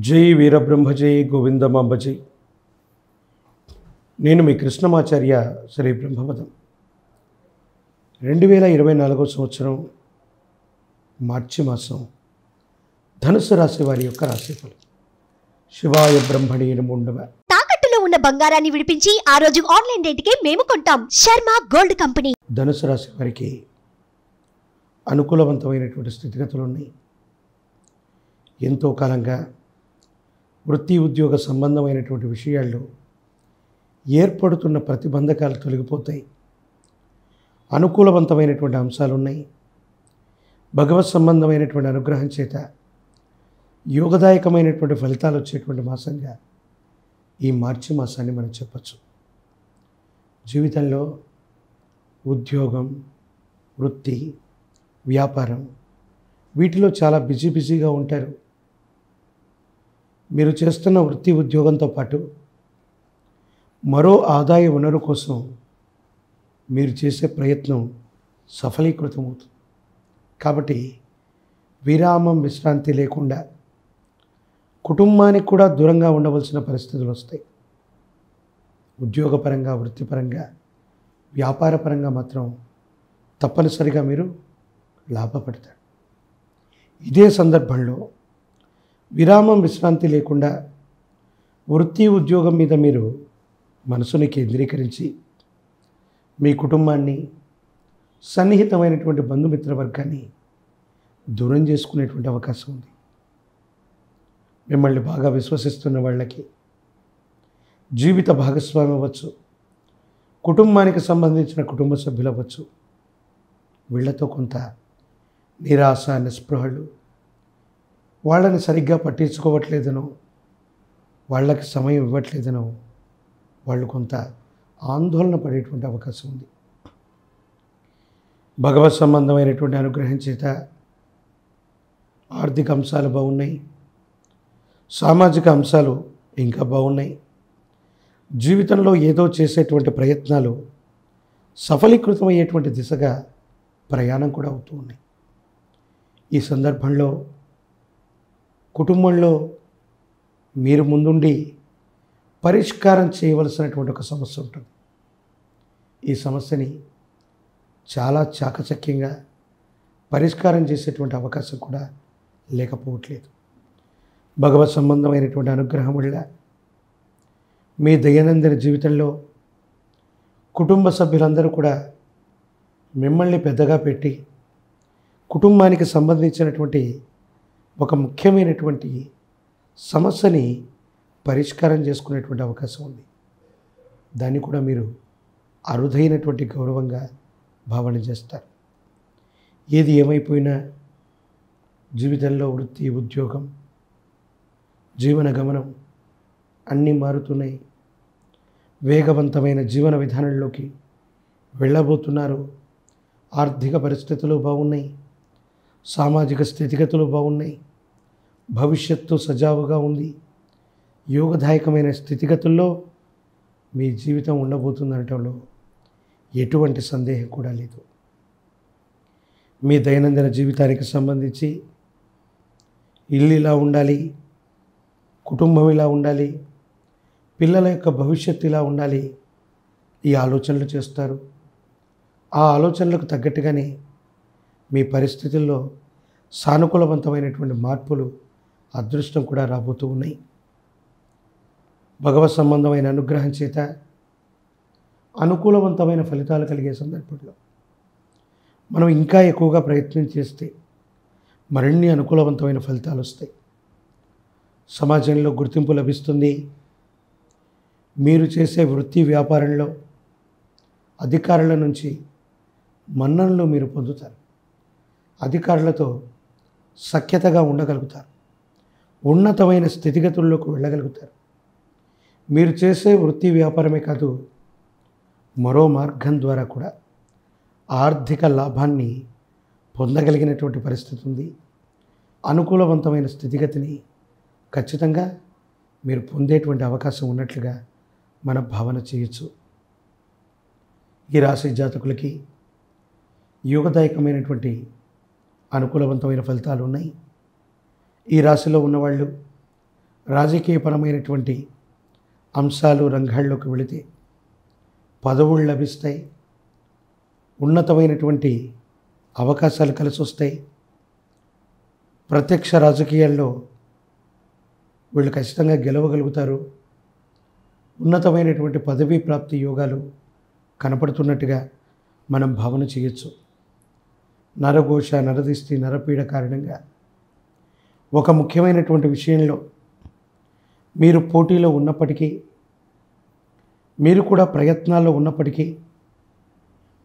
జై వీరబ్రహ్మ జై గోవిందమాంబ జై. నేను మీ కృష్ణమాచార్య శ్రీ బ్రహ్మపదం. 2024 సంవత్సరం మార్చి మాసం ధనుసు రాశి వారి యొక్క రాశిఫలం. శివాయ బ్రహ్మణి నమోండవ. తాకట్టులో ఉన్న బంగారాన్ని విడిపించి ఆ రోజు ఆన్లైన్ రేటుకే మేము కొంటాం. Sharma gold company. ధనుసు రాశి వారికి అనుకూలవంతమైనటువంటి స్థితిగతులు ఉన్నాయి. ఎంతో కాలంగా వృత్తి ఉద్యోగ సంబంధమైనటువంటి విషయాల్లో ఏర్పడుతున్న ప్రతిబంధకాలు తొలగిపోతాయి. అనుకూలవంతమైనటువంటి అంశాలు ఉన్నాయి. భగవత్ సంబంధమైనటువంటి అనుగ్రహం చేత యోగదాయకమైనటువంటి ఫలితాలు వచ్చేటువంటి మాసంగా ఈ మార్చి మాసాన్ని మనం చెప్పచ్చు. జీవితంలో ఉద్యోగం, వృత్తి, వ్యాపారం వీటిలో చాలా బిజీగా ఉంటారు. మీరు చేస్తున్న వృత్తి ఉద్యోగంతో పాటు మరో ఆదాయ వనరు కోసం మీరు చేసే ప్రయత్నం సఫలీకృతమవుతుంది. కాబట్టి విరామం, విశ్రాంతి లేకుండా కుటుంబానికి కూడా దూరంగా ఉండవలసిన పరిస్థితులు వస్తాయి. ఉద్యోగపరంగా, వృత్తిపరంగా, వ్యాపారపరంగా మాత్రం తప్పనిసరిగా మీరు లాభపడతారు. ఇదే సందర్భంలో విరామం, విశ్రాంతి లేకుండా వృత్తి ఉద్యోగం మీద మీరు మనసుని కేంద్రీకరించి మీ కుటుంబాన్ని, సన్నిహితమైనటువంటి బంధుమిత్ర వర్గాన్ని దూరం చేసుకునేటువంటి అవకాశం ఉంది. మిమ్మల్ని బాగా విశ్వసిస్తున్న వాళ్ళకి జీవిత భాగస్వామి అవ్వచ్చు, కుటుంబానికి సంబంధించిన కుటుంబ సభ్యులు అవ్వచ్చు, వీళ్లతో కొంత నిరాశ, నిస్పృహలు, వాళ్ళని సరిగ్గా పట్టించుకోవట్లేదనో, వాళ్ళకి సమయం ఇవ్వట్లేదనో వాళ్ళు కొంత ఆందోళన పడేటువంటి అవకాశం ఉంది. భగవత్ సంబంధమైనటువంటి అనుగ్రహం చేత ఆర్థిక అంశాలు బాగున్నాయి. సామాజిక అంశాలు ఇంకా బాగున్నాయి. జీవితంలో ఏదో చేసేటువంటి ప్రయత్నాలు సఫలీకృతమయ్యేటువంటి దిశగా ప్రయాణం కూడా అవుతూ ఉన్నాయి. ఈ సందర్భంలో కుటుంబంలో మీరు ముందుండి పరిష్కారం చేయవలసినటువంటి ఒక సమస్య ఉంటుంది. ఈ సమస్యని చాలా చాకచక్యంగా పరిష్కారం చేసేటువంటి అవకాశం కూడా లేకపోవట్లేదు. భగవత్ సంబంధమైనటువంటి అనుగ్రహం వల్ల మీ దైనందిన జీవితంలో కుటుంబ సభ్యులందరూ కూడా మిమ్మల్ని పెద్దగా పెట్టి కుటుంబానికి సంబంధించినటువంటి ఒక ముఖ్యమైనటువంటి సమస్యని పరిష్కారం చేసుకునేటువంటి అవకాశం ఉంది. దాన్ని కూడా మీరు అరుదైనటువంటి గౌరవంగా భావన చేస్తారు. ఏది ఏమైపోయినా జీవితంలో వృత్తి, ఉద్యోగం, జీవన గమనం అన్నీ మారుతున్నాయి. వేగవంతమైన జీవన విధానంలోకి వెళ్ళబోతున్నారు. ఆర్థిక పరిస్థితులు బాగున్నాయి. సామాజిక స్థితిగతులు బాగున్నాయి. భవిష్యత్తు సజావుగా ఉంది. యోగదాయకమైన స్థితిగతుల్లో మీ జీవితం ఉండబోతుందనటంలో ఎటువంటి సందేహం కూడా లేదు. మీ దైనందిన జీవితానికి సంబంధించి ఇల్లు ఇలా ఉండాలి, కుటుంబం ఇలా ఉండాలి, పిల్లల యొక్క భవిష్యత్తు ఇలా ఉండాలి, ఈ ఆలోచనలు చేస్తారు. ఆ ఆలోచనలకు తగ్గట్టుగానే మీ పరిస్థితుల్లో సానుకూలవంతమైనటువంటి మార్పులు, అదృష్టం కూడా రాబోతూ ఉన్నాయి. భగవత్ సంబంధమైన అనుగ్రహం చేత అనుకూలవంతమైన ఫలితాలు కలిగే సందర్భంలో మనం ఇంకా ఎక్కువగా ప్రయత్నం చేస్తే మరిన్ని అనుకూలవంతమైన ఫలితాలు వస్తాయి. సమాజంలో గుర్తింపు లభిస్తుంది. మీరు చేసే వృత్తి, వ్యాపారంలో అధికారుల నుంచి మన్ననలు మీరు పొందుతారు. అధికారులతో సఖ్యతగా ఉండగలుగుతారు. ఉన్నతమైన స్థితిగతుల్లోకి వెళ్ళగలుగుతారు. మీరు చేసే వృత్తి, వ్యాపారమే కాదు, మరో మార్గం ద్వారా కూడా ఆర్థిక లాభాన్ని పొందగలిగినటువంటి పరిస్థితి ఉంది. అనుకూలవంతమైన స్థితిగతిని ఖచ్చితంగా మీరు పొందేటువంటి అవకాశం ఉన్నట్లుగా మన భావన చేయొచ్చు. ఈ రాశి జాతకులకి యోగదాయకమైనటువంటి అనుకూలవంతమైన ఫలితాలు ఉన్నాయి. ఈ రాశిలో ఉన్నవాళ్ళు రాజకీయపరమైనటువంటి అంశాలు రంగాల్లోకి వెళితే పదవులు లభిస్తాయి, ఉన్నతమైనటువంటి అవకాశాలు కలిసి వస్తాయి. ప్రత్యక్ష రాజకీయాల్లో వీళ్ళు ఖచ్చితంగా గెలవగలుగుతారు. ఉన్నతమైనటువంటి పదవీ ప్రాప్తి యోగాలు కనపడుతున్నట్టుగా మనం భావన చేయొచ్చు. నరఘోష, నరదిష్టి, నరపీడ కారణంగా ఒక ముఖ్యమైనటువంటి విషయంలో మీరు పోటీలో ఉన్నప్పటికీ, మీరు కూడా ప్రయత్నాల్లో ఉన్నప్పటికీ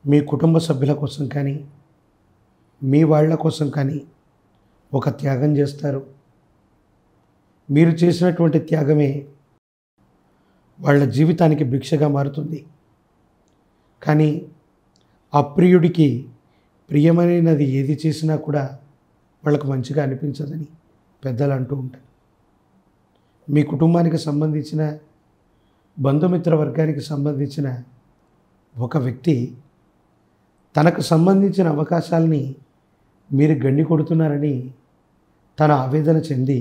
మీ కుటుంబ సభ్యుల కోసం కానీ మీ వాళ్ళ కోసం కానీ ఒక త్యాగం చేస్తారు. మీరు చేసినటువంటి త్యాగమే వాళ్ళ జీవితానికి భిక్షగా మారుతుంది. కానీ అప్రియుడికి ప్రియమైనది ఏది చేసినా కూడా వాళ్ళకు మంచిగా అనిపించదని పెద్దలు అంటూ ఉంటారు. మీ కుటుంబానికి సంబంధించిన బంధుమిత్ర వర్గానికి సంబంధించిన ఒక వ్యక్తి తనకు సంబంధించిన అవకాశాలని మీరు గండి కొడుతున్నారని తన ఆవేదన చెంది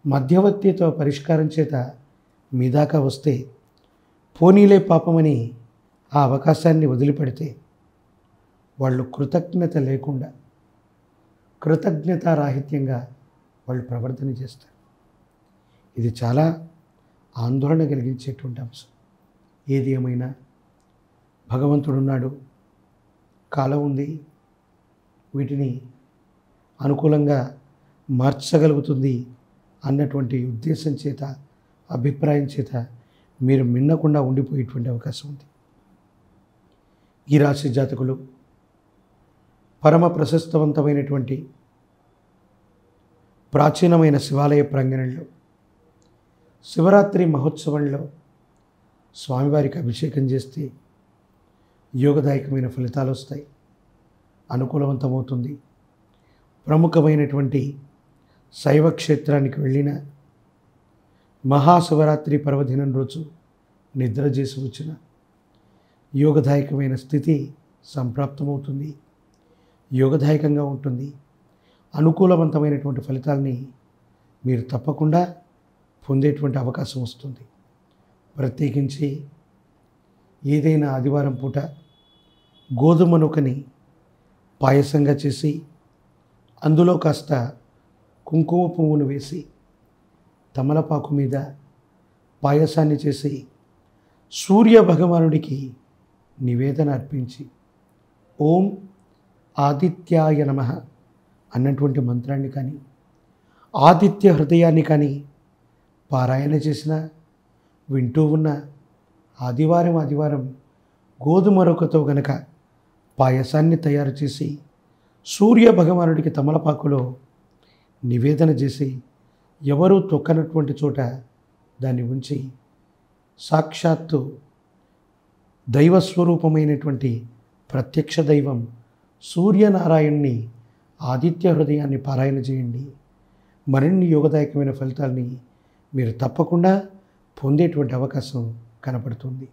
మధ్యవర్తితో పరిష్కారం చేత మీ దాకా వస్తే పోనీలే పాపమని ఆ అవకాశాన్ని వదిలిపెడితే వాళ్ళు కృతజ్ఞత లేకుండా, కృతజ్ఞతారాహిత్యంగా వాళ్ళు ప్రవర్తన చేస్తారు. ఇది చాలా ఆందోళన కలిగించేటువంటి అంశం. ఏది ఏమైనా భగవంతుడున్నాడు, కాలం ఉంది, వీటిని అనుకూలంగా మార్చగలుగుతుంది అన్నటువంటి ఉద్దేశం చేత, అభిప్రాయం చేత మీరు మిన్నకుండా ఉండిపోయేటువంటి అవకాశం ఉంది. ఈ రాశి జాతకులు పరమ ప్రశస్తవంతమైనటువంటి ప్రాచీనమైన శివాలయ ప్రాంగణంలో శివరాత్రి మహోత్సవంలో స్వామివారికి అభిషేకం చేస్తే యోగదాయకమైన ఫలితాలు వస్తాయి, అనుకూలవంతమవుతుంది. ప్రముఖమైనటువంటి శైవ క్షేత్రానికి వెళ్ళిన మహాశివరాత్రి పర్వదినం రోజు నిద్ర చేసి వచ్చిన యోగదాయకమైన స్థితి సంప్రాప్తమవుతుంది, యోగదాయకంగా ఉంటుంది. అనుకూలవంతమైనటువంటి ఫలితాల్ని మీరు తప్పకుండా పొందేటువంటి అవకాశం వస్తుంది. ప్రత్యేకించి ఏదైనా ఆదివారం పూట గోధుమ నూకని పాయసంగా చేసి అందులో కాస్త కుంకుమ పువ్వును వేసి తమలపాకు మీద పాయసాన్ని చేసి సూర్య భగవానుడికి నివేదన అర్పించి ఓం ఆదిత్యాయ నమః అన్నటువంటి మంత్రాన్ని కానీ, ఆదిత్య హృదయాన్ని కానీ పారాయణ చేసిన, వింటూ ఉన్న ఆదివారం గోధుమ రొక్కతో గనక పాయసాన్ని తయారు చేసి సూర్య భగవానుడికి తమలపాకులో నివేదన చేసి ఎవరూ తొక్కనటువంటి చోట దాన్ని ఉంచి సాక్షాత్తు దైవస్వరూపమైనటువంటి ప్రత్యక్ష దైవం సూర్యనారాయణ్ణి ఆదిత్య హృదయాన్ని పారాయణ చేయండి. మరిన్ని యోగదాయకమైన ఫలితాల్ని మీరు తప్పకుండా పొందేటువంటి అవకాశం కనపడుతుంది.